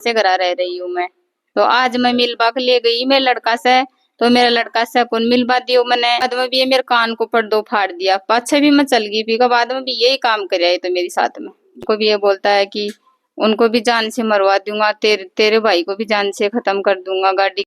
से घर रह रही हूँ मैं। तो आज मैं मिलवा के ले गई मेरे लड़का से, तो मेरा लड़का से कौन मिलवा दियो मैंने। बाद में भी ये मेरे कान को पर्दो फाड़ दिया, पाछे भी मैं चल गई भी, बाद में भी यही काम कर है तो मेरे साथ में। उनको भी ये बोलता है कि उनको भी जान से मरवा दूंगा, तेरे भाई को भी जान से खत्म कर दूंगा गाड़ी।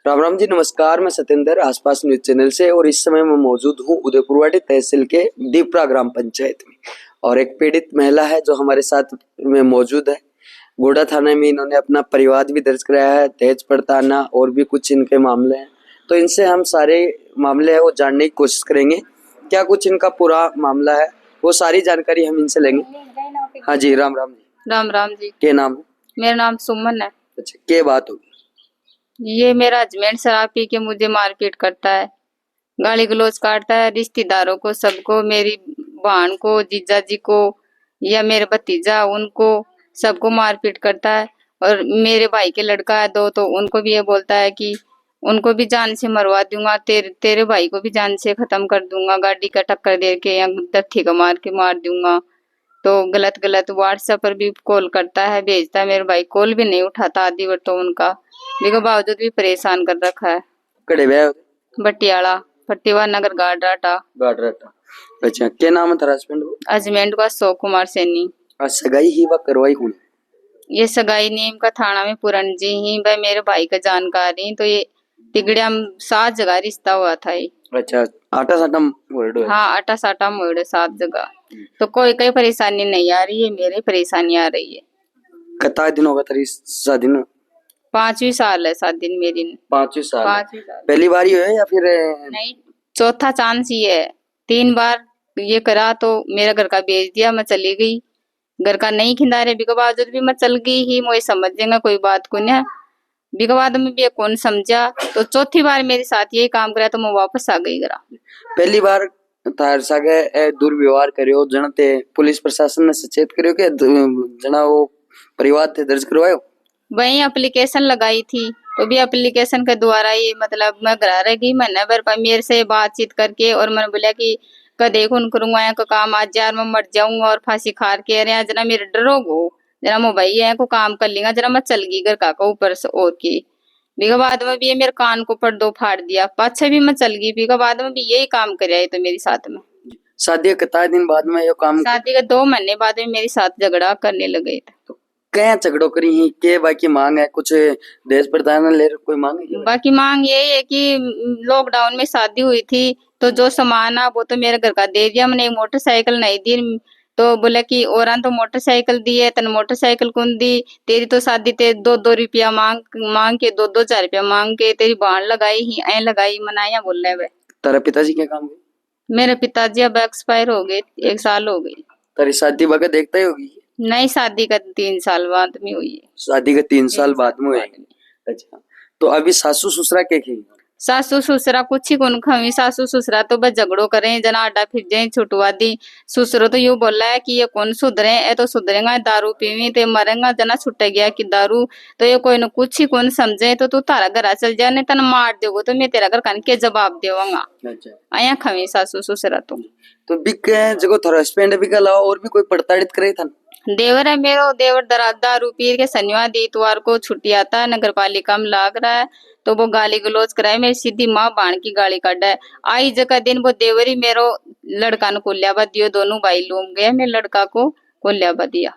राम राम जी, नमस्कार। मैं सत्येंद्र, आसपास न्यूज चैनल से, और इस समय मैं मौजूद हूँ उदयपुरवाड़ी तहसील के दीपरा ग्राम पंचायत में। और एक पीड़ित महिला है जो हमारे साथ में मौजूद है। गोड़ा थाने में इन्होंने अपना परिवाद भी दर्ज कराया है, दहेज प्रताड़ना और भी कुछ इनके मामले हैं। तो इनसे हम सारे मामले है वो जानने की कोशिश करेंगे, क्या कुछ इनका पूरा मामला है, वो सारी जानकारी हम इनसे लेंगे। हाँ जी, राम राम जी। राम राम जी। क्या नाम है? मेरा नाम सुमन है। अच्छा, क्या बात होगी? ये मेरा हस्बैंड शराब पी के मुझे मारपीट करता है, गाली गलौज काटता है, रिश्तेदारों को सबको, मेरी बहन को, जीजा जी को या मेरे भतीजा उनको सबको मारपीट करता है। और मेरे भाई के लड़का है दो, तो उनको भी ये बोलता है कि उनको भी जान से मरवा दूंगा, तेरे भाई को भी जान से खत्म कर दूंगा, गाड़ी का टक्कर दे के या दत्थी का मार के मार दूंगा। तो गलत गलत व्हाट्सएप पर भी कॉल करता है, भेजता है। मेरे भाई कॉल भी नहीं उठाता आदि बार, तो उनका मेरे बावजूद भी परेशान कर रखा है। कड़े व्याह बटियाला फट्टीवा नगर गाडराटा। अच्छा, क्या नाम है तेरा हस्बैंड को? हस्बैंड का अशोक कुमार सैनी। सगाई ही व करवाई कौन? ये सगाई नीम का थाना में पूरन जी ही भाई मेरे भाई का जानकारी। तो ये तिगड़िया 7 जगह रिश्ता हुआ था ये। अच्छा, आटा साटा मोड़ है। हाँ, आटा साटा मोड़ 7 जगह। तो कोई परेशानी नहीं आ रही है, मेरे परेशानी आ रही है। कितना दिन होगा तेरी शादी में? 5वीं साल है शादी मेरी। 5वीं साल। 5वीं साल। पहली बार ही है या फिर? नहीं, चौथा चांस ही है। 3 बार ये करा तो मेरा घर का बेच दिया, मैं चली गई। घर का नहीं खिंदा रहे बिका बावजूद भी मैं चल गई ही, मुझे समझ जाएगा कोई बात को ना बिका बाद में भी कौन समझा। तो चौथी बार मेरे साथ यही काम करा तो मैं वापस आ गई घर। पहली बार तार सागे दुर्व्यवहार करियो जनते पुलिस प्रशासन ने सचेत करियो के जना वो परिवार थे दर्ज करवायो? वही एप्लीकेशन लगाई थी, तो भी एप्लीकेशन के द्वारा ही मतलब मैं घर रह गई। मैंने पर मेरे से बातचीत करके और मैंने बोला कि कदे खून करूंगा का काम, आज यार मैं मर जाऊंगा और फांसी खार के अरे जना मेरे डरोगो, जरा मैं भाई है को काम कर लेंगा, जरा मैं चल गई घर का ऊपर से और की बीघा बाद में भी ये मेरे कान को पर्दो फाड़ दिया, पाछे भी मैं चल गई बीघा बाद में भी यही काम कर तो मेरे साथ में। शादी के कितना दिन बाद में ये काम? शादी के 2 महीने बाद में मेरे साथ झगड़ा करने लगे थे। तो क्या झगड़ो करी ही के बाकी मांग है कुछ देश प्रधान ले कोई मांग है? बाकी मांग यही है कि लॉकडाउन में शादी हुई थी तो जो सामान है वो तो मेरे घर का दे दिया, मैंने मोटरसाइकिल नहीं दी। तो बोले कि और तो मोटरसाइकिल दी है, तन मोटरसाइकिल कौन दी, तेरी तो शादी ते 2-2 रुपया मांग के 2-2 4 रुपया मांग के तेरी बाण लगाई ही ऐ लगाई मनाया बोल रहे वे। तेरा पिताजी क्या काम है? मेरे पिताजी अब एक्सपायर हो गए, 1 साल हो गई। तेरी शादी वगैरह देखता ही होगी? नहीं, शादी का 3 साल बाद में हुई है। शादी के 3 साल बाद में हुई। अच्छा, तो अभी सासू ससुरा के की? सासू ससुरा कुछ ही कौन खवी, सासू ससुरा तो बस झगड़ो करें, जना आडा फिर जाए छुटवा दी। ससुरो तो यूं बोला है कि ये कौन सुधरे, ए तो सुधरेगा दारू पीवी ते मरेगा, जना छुट गया कि दारू। तो ये कोई न कुछ ही कौन समझे, तो तू तारा घर चल जा, नहीं तन मार देगो तो मैं तेरा घर कान के जवाब देवांगा। अच्छा, आया खवी सासू ससुरा तो बिके जगह थारा हस्बैंड भी अलावा और भी कोई प्रताड़ित करे था? देवर है मेरो, देवर दारू पी के शनिवार इतवार को छुट्टी आता है, नगर पालिका में लाग रहा है तो वो गाली गलौज कराए, मेरी सीधी माँ बाण की गाली काटा है। आई जगह दिन वो देवर ही मेरो लड़का ने कोल्याबा दियो, दोनों भाई लूम गए, मेरे लड़का को कोल्याबा दिया।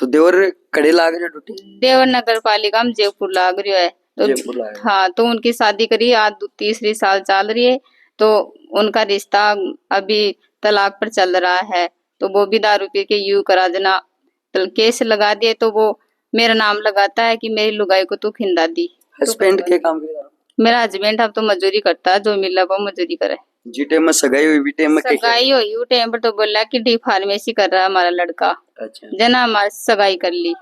तो देवर कड़े लाग रहे ड्यूटी? देवर नगर पालिका में जयपुर लाग रही है। तो हाँ, तो उनकी शादी करी आज 3री साल चल रही है। तो उनका रिश्ता अभी तलाक पर चल रहा है। तो वो भी दारू पी के यू करा देना केस लगा दिए, तो वो मेरा नाम लगाता है कि मेरी लुगाई को तू खिंदा दी। हस्बैंड के काम करता? मेरा हस्बैंड अब तो मजदूरी करता है, जो मिला वो मजदूरी करे। जी टाइम में सगाई हुई, भी टाइम में सगाई हुई उस टाइम पर तो बोला कि डी फार्मेसी कर रहा है हमारा लड़का। अच्छा, जना हमारी सगाई कर ली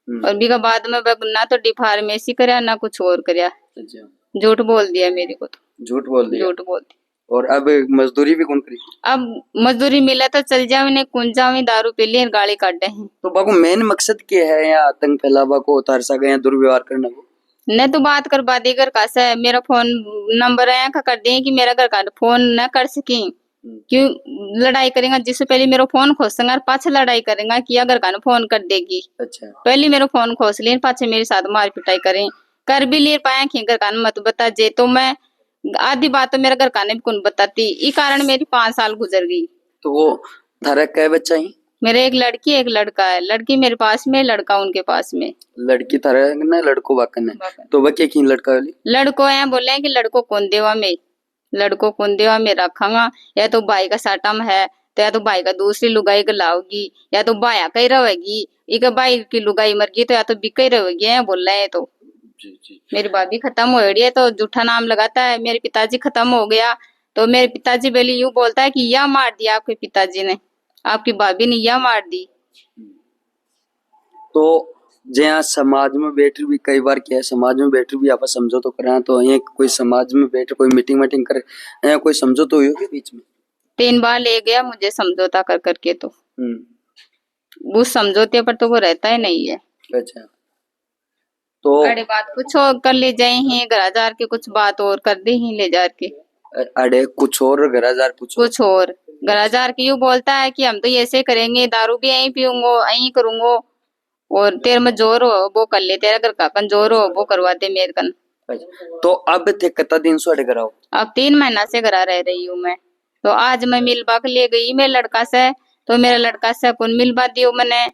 और बीघा बाद में ना तो डी फार्मेसी करे ना कुछ और करे। अच्छा, झूठ बोल दिया मेरे को, तो झूठ बोल दिया। झूठ बोल दिया। और अब मजदूरी भी कौन करी? अब मजदूरी मिला तो चल जाओ, इन्हें कुंज जाओ, दारू पी ली गाड़ी काटे हैं। तो बाबू मेन मकसद क्या है या आतंक फैलावा को, उतार सा गया दुर्व्यवहार करने को? न तो बात कर घर का से मेरा फोन नंबर आया कर दिए कि मेरा घर का फोन न कर सकी, क्यों लड़ाई करेगा, जिससे पहले मेरा फोन खोसेगा और पाछे लड़ाई करेगा कि अगर घर फोन कर देगी। अच्छा। पहले मेरा फोन खोस लिए, पाछे मेरे साथ मार पिटाई करें, कर भी लिए पाए कि घर का मत बता जे, तो मैं आधी बात तो मेरा घर का भी कौन बताती, इस कारण मेरी 5 साल गुजर गई। तो वो थारा कै बच्चा ही? मेरे एक लड़की एक लड़का है, लड़की मेरे पास में, लड़का उनके पास में। लड़की थारा ना लड़को बाकन है, तो बके की लड़का वाली लड़को है बोले कि लड़को कौन देवा में, लड़को कौन देवा में रखांगा, या तो भाई का साटम है तो या तो भाई का दूसरी लुगाई का लाओगी, या तो भाया कही रहेगी, एक भाई की लुगाई मर गई तो या तो बिका ही रहेगी है बोल रहे हैं। तो जी। मेरी भाभी खत्म हो रही है तो झूठा नाम लगाता है, मेरे पिताजी खत्म हो गया तो मेरे पिताजी बेली यूं बोलता है कि यह मार दिया आपके पिताजी ने, आपकी भाभी ने यह मार दी। तो जहाँ समाज में बैठ भी कई बार क्या है, समाज में बैठ भी आप समझो तो करें, तो यहाँ कोई समाज में बैठ कोई मीटिंग करे, यहाँ कोई समझो तो हुई बीच में 3 बार ले गया मुझे समझौता कर करके, तो वो समझौते पर तो वो रहता ही नहीं है। अच्छा। तो अरे बात कुछ और कर ले जाए ही, घर जार के कुछ बात और कर दे ही ले जार के, अरे कुछ और घर जार कुछ और घर जार के यूं बोलता है कि हम तो ऐसे करेंगे, दारू भी यहीं पीऊंगो यहीं करूंगो, और तेरे में जोर हो वो कर ले, तेरा घर का कमजोर हो वो करवा दे मेरे कन। तो अब थे कितना दिन से कराओ? अब 3 महीना से घर रह रही हूँ मैं। तो आज मैं मिलवा के ले गई मेरे लड़का से, तो मेरा लड़का से कौन मिलवा दियो मैंने,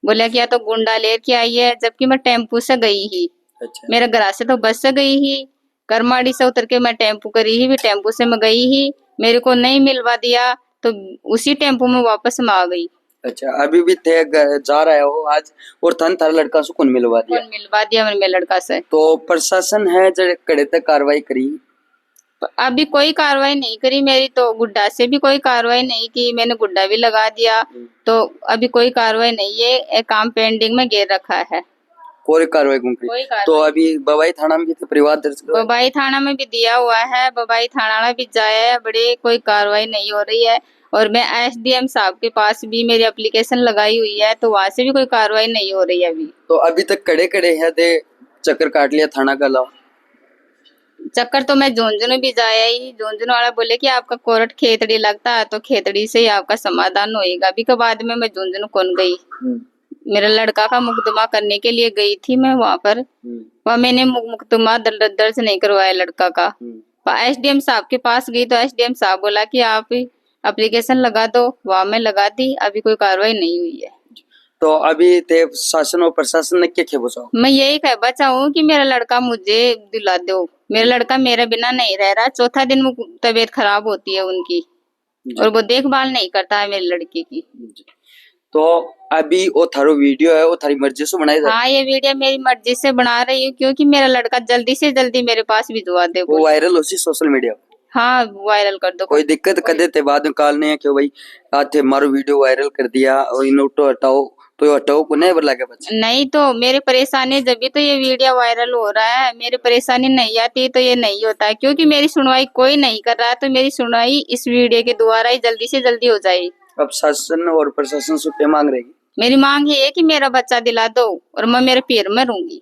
बोला कि या तो गुंडा लेके आई है, जबकि मैं टेम्पू से गई ही। अच्छा। मेरे घर से तो बस से गई ही, करमाड़ी से उतर के मैं टेम्पू करी ही, भी टेम्पू से मैं गई ही, मेरे को नहीं मिलवा दिया तो उसी टेम्पू में वापस में आ गई। अच्छा, अभी भी थे जा रहे हो आज, और थारा लड़का से कौन मिलवा दिया? कौन मिलवा दिया मेरे लड़का से? तो प्रशासन है जो कड़े तक कार्रवाई करी? अभी कोई कार्रवाई नहीं करी मेरी, तो गुड्डा से भी कोई कार्रवाई नहीं की, मैंने गुड्डा भी लगा दिया, तो अभी कोई कार्रवाई नहीं है, एक काम पेंडिंग में गिर रखा है, कोई कार्रवाई करी। तो अभी बबाई थाना में भी तो परिवार दर्ज बबाई थाना में भी दिया हुआ है, बबाई थाना में भी जाया है, बड़े कोई कार्रवाई नहीं हो रही है, और मैं एसडीएम साहब के पास भी मेरी एप्लीकेशन लगाई हुई है, तो वहां से भी कोई कार्रवाई नहीं हो रही है अभी। तो अभी तक कड़े है दे चक्कर काट लिया थाना का लाओ? चक्कर तो मैं झुंझुनू भी जाया ही, झुंझुनू वाला बोले कि आपका कोर्ट खेतड़ी लगता है तो खेतड़ी से ही आपका समाधान होएगा। अभी के बाद में मैं झुंझुनू कौन गई, मेरा लड़का का मुकदमा करने के लिए गई थी मैं वहां पर, वहाँ मैंने मुकदमा दर्ज नहीं करवाया लड़का का। एसडीएम साहब के पास गई तो एसडीएम साहब बोला कि आप एप्लीकेशन लगा दो, वहाँ मैं लगा दी, अभी कोई कार्रवाई नहीं हुई है। तो अभी ते शासन और प्रशासन ने क्या बचाओ? मैं यही कहना चाहूँ कि मेरा लड़का मुझे दिला दो, मेरा लड़का मेरे बिना नहीं रह रहा, चौथा दिन तबीयत खराब होती है उनकी, और वो देखभाल नहीं करता है मेरी लड़की की। तो अभी वो थारो वीडियो है वो थारी मर्जी से बनाई? हाँ, ये वीडियो मेरी मर्जी से बना रही हूँ, क्योंकि मेरा लड़का जल्दी से जल्दी मेरे पास भिजवा दे। वो वायरल हो सी सोशल मीडिया? हाँ, वायरल कर दो। कोई दिक्कत कर देते बाद में काल नहीं है क्यों भाई आज थे मारो वीडियो वायरल कर दिया और इन हटाओ, तो हटाओ को नहीं लगे बच्चे? नहीं, तो मेरी परेशानी जब भी तो ये वीडियो वायरल हो रहा है, मेरी परेशानी नहीं आती तो ये नहीं होता है, क्योंकि मेरी सुनवाई कोई नहीं कर रहा है, तो मेरी सुनवाई इस वीडियो के द्वारा ही जल्दी से जल्दी हो जाए। अब शासन और प्रशासन से क्या मांग रही? मेरी मांग ये है कि मेरा बच्चा दिला दो और मैं मेरे पैर में रहूंगी।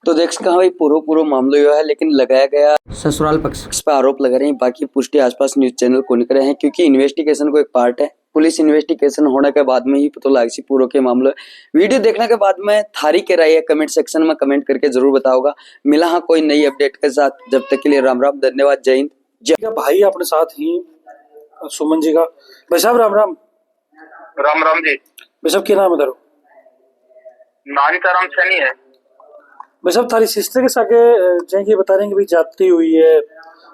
तो देख सकते भाई पूरा मामला यह है, लेकिन लगाया गया ससुराल पक्ष पर आरोप लगा रहे हैं, बाकी पुष्टि आसपास न्यूज चैनल को नहीं करे हैं, क्योंकि इन्वेस्टिगेशन को एक पार्ट है, पुलिस इन्वेस्टिगेशन होने के बाद में ही पता लग सी पूरा के मामला। वीडियो देखने के बाद में थारी के राय है कमेंट सेक्शन में कमेंट करके जरूर बताओगा। मिला हाँ कोई नई अपडेट के साथ, जब तक के लिए राम राम, धन्यवाद, जय हिंद जय। भाई अपने साथ ही सुमन जी का भाई साहब राम राम। राम राम जी। भाई साहब क्या नाम है? नानीताराम सैनी है। भाई साहब थारी सिस्टर के सागे जाएंगे बता रहे हैं कि भाई जाती हुई है,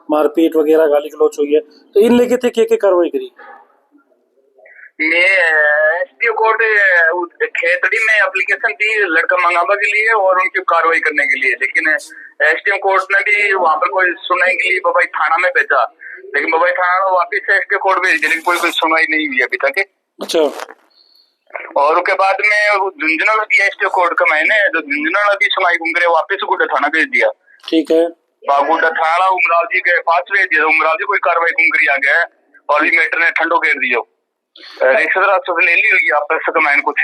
मारपीट वगैरह गाली गलौच हुई है, तो इन लेके थे क्या कार्रवाई करी? मैं एसडीओ कोर्ट खेतड़ी में एप्लीकेशन दी लड़का मंगावा के लिए और उनकी कार्रवाई करने के लिए, लेकिन एसडीएम कोर्ट ने भी वहाँ पर कोई सुनवाई के लिए बबाई थाना में भेजा, लेकिन बबाई थाना वापिस से एसडीओ कोर्ट भेज दी, लेकिन कोई सुनवाई नहीं हुई अभी तक। अच्छा। और उसके बाद में झुंझुनू लगी एसडीओ कोर्ट का, मैंने जो झुंझुनू लगी सुनवाई घूमरे वापिस गुड्डा थाना भेज दिया। ठीक है। गुड्डा थाना उमराव जी के पास भेज दिया, उमराव जी कोई कार्रवाई घूमरी आ गया और भी मैटर ने ठंडो घेर दिया, रिश्तेदार ले ली होगी आप पैसे कमाए कुछ।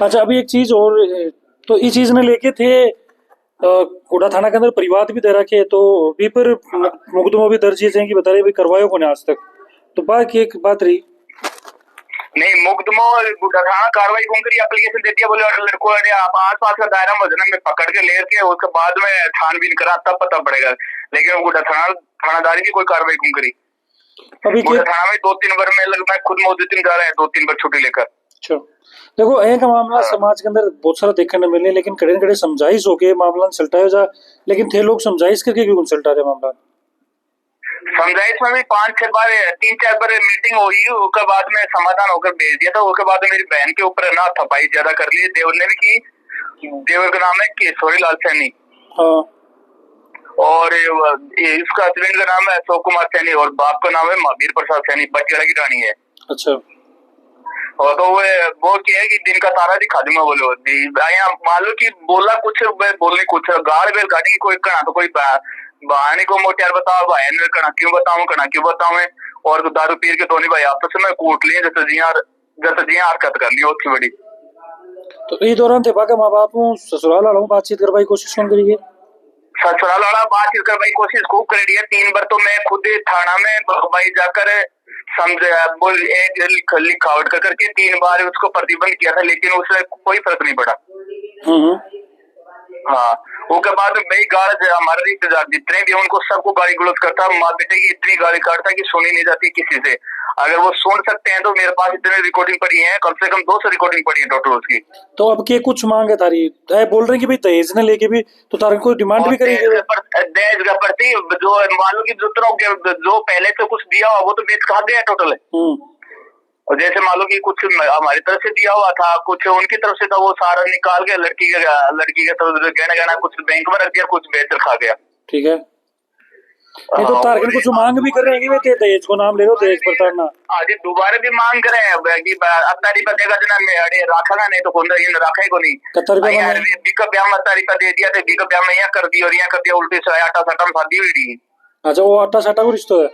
अच्छा, अभी एक चीज और, तो इस चीज ने लेके थे कोटा थाना के अंदर परिवाद भी दे रखे, तो भी पर मुकदमा भी दर्ज है कि बता रहे भाई करवायो को आज तक? तो बाकी एक बात रही नहीं मुकदमा गुड्डा थाना कार्रवाई कौन करी एप्लीकेशन दे दिया बोले और लड़को ने आप आस पास का दायरा मजन में पकड़ के लेके उसके बाद में छानबीन करा तब पता पड़ेगा, लेकिन गुड्डा थानादारी की कोई कार्रवाई कौन करी। अभी गुड्डा थाना में 2-3 बार मैं खुद मौजूद जा रहा है 2-3 बार छुट्टी लेकर। अच्छा देखो एक मामला समाज के अंदर बहुत सारा देखने को मिले, लेकिन कड़े कड़े समझाइश होके मामला सलटाया जा, लेकिन थे लोग समझाइश करके क्यों सलटा रहे मामला। समझाइश में भी 5-6 बार 3-4 बार मीटिंग हुई, उसके बाद में समाधान होकर भेज दिया था। उसके बाद मेरी बहन के ऊपर ना थपाई ज्यादा कर ली, देवर ने भी की। देवर का नाम है केशोरी लाल सैनी और इसका हस्बैंड का नाम है अशोक कुमार सैनी और बाप का नाम है महावीर प्रसाद सैनी, बटियाला की रानी है। अच्छा और तो वो क्या है कि दिन का तारा दिखा दूंगा बोलो मान लो कि बोला कुछ बोलने कुछ गाड़ बेल गाड़ी कोई कना तो कोई बहाने को मोटियार बताओ भाई कना क्यों बताऊं और दारू पीर के दोनों भाई आपस में कूट लिए जैसे जी हरकत कर ली उसकी बड़ी। तो इस दौरान थे बाका माँ बाप ससुराल वालों बातचीत करवाई कोशिश कौन करिए। ससुराल वाला बातचीत करवाई कोशिश खूब कर रही है। 3 बार तो मैं खुद थाना में भाई जाकर बोल लिखावट करके 3 बार उसको प्रतिबंध किया था, लेकिन उससे कोई फर्क नहीं पड़ा। हाँ उसके बाद भाई गाड़ी हमारे रिश्तेदार जितने भी उनको सबको गाली गलौज करता, माँ बेटे की इतनी गाली काटता कि सुनी नहीं जाती किसी से। अगर वो सुन सकते हैं तो मेरे पास इतने रिकॉर्डिंग पड़ी है, कम से कम 200 रिकॉर्डिंग पड़ी है टोटल उसकी। तो अब के कुछ मांग है तारी बोल रहे हैं कि भाई दहेज ने लेके भी तो तारी कोई डिमांड भी करेगी दहेज का प्रति जो मान लो कि जो पहले से कुछ दिया हुआ वो तो बेच खा गया टोटल। और जैसे मान लो कि कुछ हमारी तरफ से दिया हुआ था, कुछ उनकी तरफ से था, वो सारा निकाल के लड़की के तरफ गहना कुछ बैंक में रख दिया, कुछ बेच खा गया। ठीक है नहीं तो तारगन कुछ मांग भी कर रहे हैं कि दहेज को नाम ले लो दहेज प्रताड़ना। आज दोबारा भी मांग करे हैं कि अत्तारी पर देगा जना में अरे रखा नहीं तो कौन रखा ही को नहीं यार बिकअप ब्याह अत्तारी पर दे दिया थे, बिकअप ब्याह में यहाँ कर दी और यहाँ कर दिया उल्टी से आटा साटा में शादी हुई। अच्छा वो आटा साटा को रिश्ता है।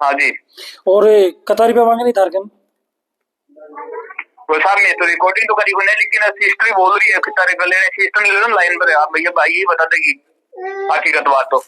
हाँ जी और कतारी पे मांगे नहीं तारगन वो साहब मैं तो रिकॉर्डिंग तो करी नहीं, लेकिन सिस्टर बोल रही है कि तारे गले सिस्टर लाइन पर आप भैया भाई ये बता देगी हकीकत बात तो।